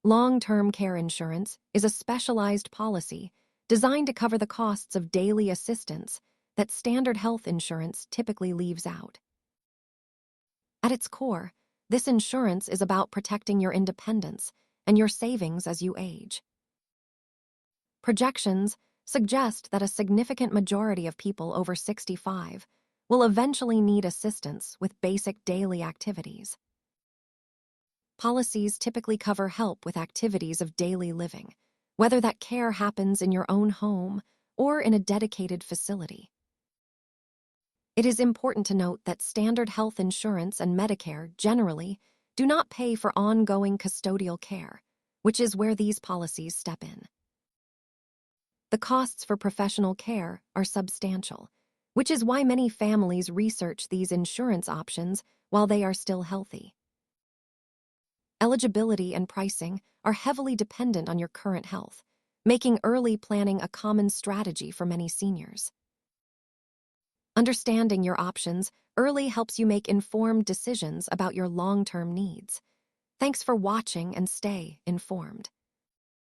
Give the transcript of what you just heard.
Long-term care insurance is a specialized policy designed to cover the costs of daily assistance that standard health insurance typically leaves out. At its core, this insurance is about protecting your independence and your savings as you age. Projections suggest that a significant majority of people over 65 will eventually need assistance with basic daily activities. Policies typically cover help with activities of daily living, whether that care happens in your own home or in a dedicated facility. It is important to note that standard health insurance and Medicare generally do not pay for ongoing custodial care, which is where these policies step in. The costs for professional care are substantial, which is why many families research these insurance options while they are still healthy. Eligibility and pricing are heavily dependent on your current health, making early planning a common strategy for many seniors. Understanding your options early helps you make informed decisions about your long-term needs. Thanks for watching and stay informed.